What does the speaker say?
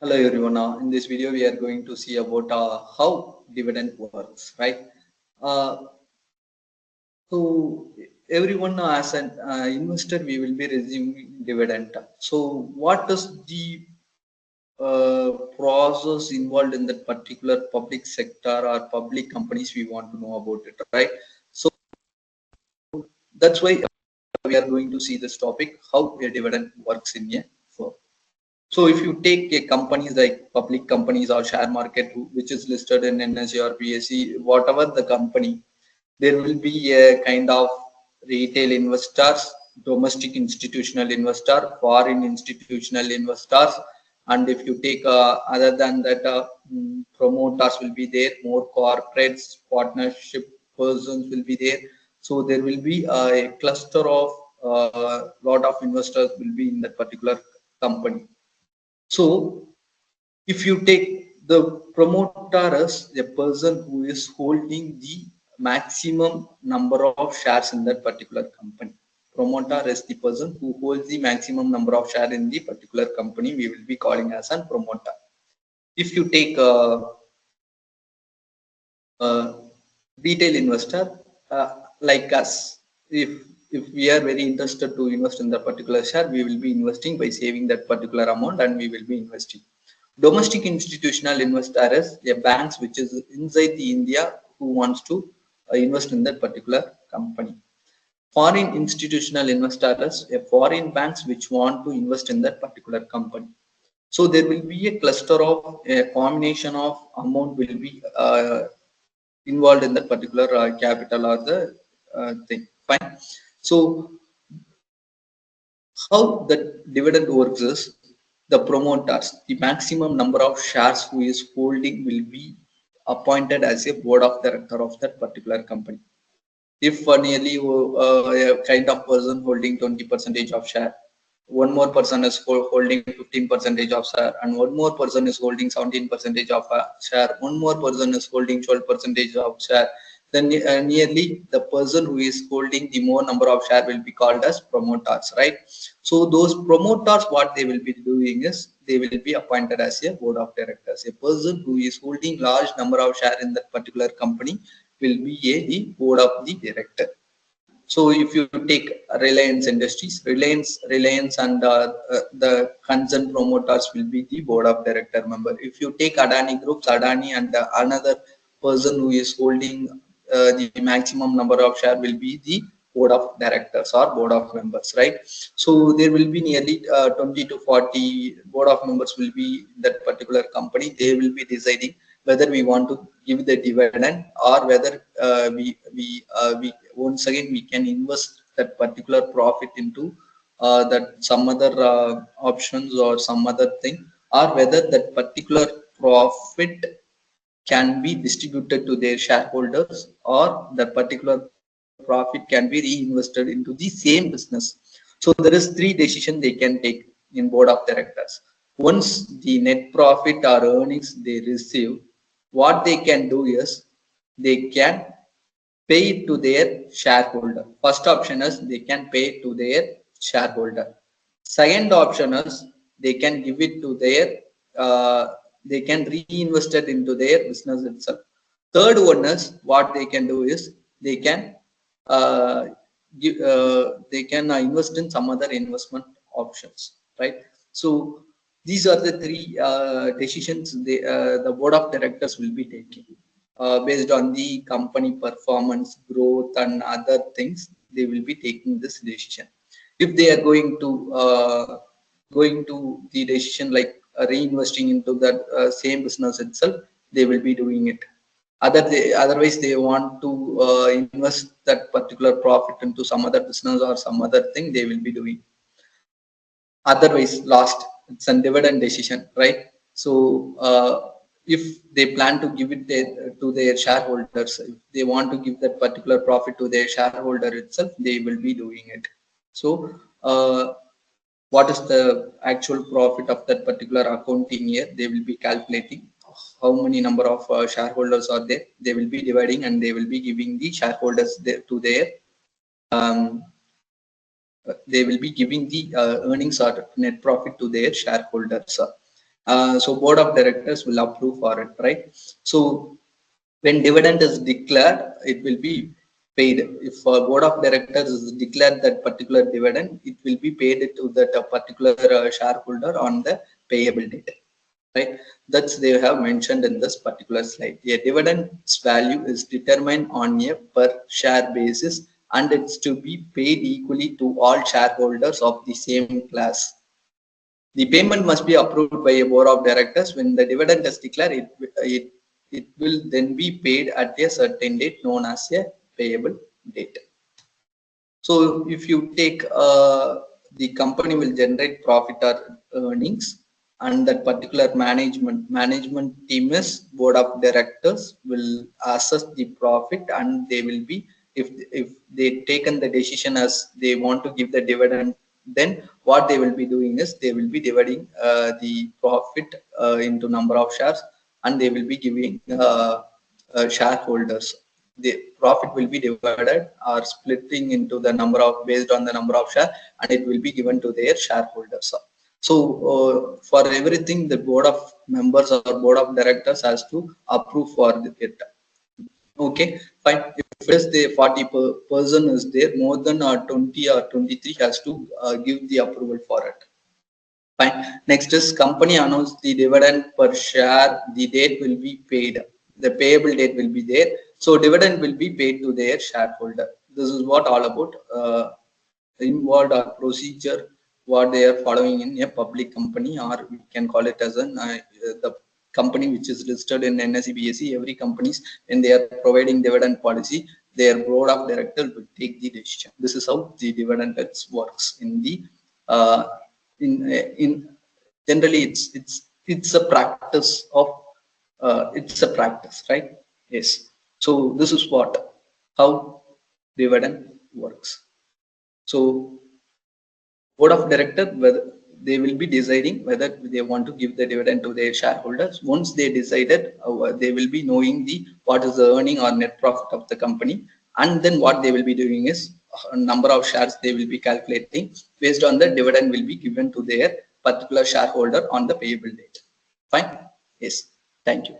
Hello everyone. In this video, we are going to see about how dividend works, right? Uh, so everyone as an investor, we will be receiving dividend. So what is the process involved in that particular public sector or public companies we want to know about it, right? So that's why we are going to see this topic, how a dividend works in a firm. So if you take a companies like public companies or share market, which is listed in NSE or BSE, whatever the company, there will be a kind of retail investors, domestic institutional investor, foreign institutional investors, and if you take other than that, promoters will be there, more corporates, partnership persons will be there. So there will be a cluster of lot of investors will be in that particular company. So if you take the promoter as a person who is holding the maximum number of shares in that particular company. Promoter is the person who holds the maximum number of shares in the particular company. We will be calling as a promoter. If you take a retail investor like us, if we are very interested to invest in the particular share, we will be investing by saving that particular amount and we will be investing. Domestic institutional investor is a banks which is inside the India who wants to invest in that particular company. Foreign institutional investor is a foreign banks which want to invest in that particular company. So there will be a cluster of a combination of amount will be involved in that particular capital or the thing. Fine. So how the dividend works is the promoters, the maximum number of shares who is holding will be appointed as a board of director of that particular company. If nearly a kind of person holding 20% of share, one more person is holding 15% of share, and one more person is holding 17% of share, one more person is holding 12% of share, then nearly the person who is holding the more number of share will be called as promoters, right? So those promoters, what they will be doing is they will be appointed as a board of directors. A person who is holding large number of share in that particular company will be the board of the director. So if you take Reliance Industries, Reliance and the concerned promoters will be the board of director member. If you take Adani Groups, Adani and another person who is holding the maximum number of share will be the board of directors or board of members, right? So there will be nearly 20 to 40 board of members will be that particular company. They will be deciding whether we want to give the dividend or whether we once again we can invest that particular profit into that some other options or some other thing, or whether that particular profit can be distributed to their shareholders or that particular profit can be reinvested into the same business. So there is three decisions they can take in board of directors. Once the net profit or earnings they receive, what they can do is they can pay it to their shareholder. First option is they can pay it to their shareholder. Second option is they can give it to their they can reinvest it into their business itself. Third one is what they can do is they can uh, they can invest in some other investment options, right? So these are the three decisions the board of directors will be taking based on the company performance, growth, and other things. They will be taking this decision. If they are going to the decision like reinvesting into that same business itself, they will be doing it. Otherwise, they want to invest that particular profit into some other business or some other thing. They will be doing. Otherwise, last it's a dividend decision, right? So if they plan to give it to their shareholders, if they want to give that particular profit to their shareholder itself, they will be doing it. So what is the actual profit of that particular accounting year? They will be calculating how many number of shareholders are there. They will be dividing and they will be giving the shareholders to their um, they will be giving the earnings or net profit to their shareholders. So board of directors will approve for it, right? So when dividend is declared, it will be paid. If a board of directors is declared that particular dividend, it will be paid to that particular shareholder on the payable date, right? That's they have mentioned in this particular slide. A dividend's value is determined on a per share basis, and it's to be paid equally to all shareholders of the same class. The payment must be approved by a board of directors. When the dividend is declared, it will then be paid at a certain date known as a payable date. So if you take the company will generate profit or earnings, and that particular management team is board of directors will assess the profit, and they will be, if they taken the decision as they want to give the dividend, then what they will be doing is they will be dividing the profit into number of shares, and they will be giving shareholders. The profit will be divided or splitting into the number of, based on the number of share, and it will be given to their shareholders. So for everything, the board of members or board of directors has to approve for it. Okay, fine. If it is the 40 person is there, more than 20 or 23 has to give the approval for it. Fine. Next is company announce the dividend per share. The date will be paid. The payable date will be there. So dividend will be paid to their shareholder. This is what all about involved or procedure what they are following in a public company, or we can call it as an the company which is listed in NSE BSE. Every companies, when they are providing dividend policy, their board of directors will take the decision. This is how the dividend tax works in the uh, in generally it's a practice of it's a practice, right? Yes. So this is what how dividend works. So board of director, whether they will be deciding whether they want to give the dividend to their shareholders. Once they decided, they will be knowing the what is the earning or net profit of the company, and then what they will be doing is number of shares they will be calculating. Based on the dividend will be given to their particular shareholder on the payable date. Fine. Yes. Thank you.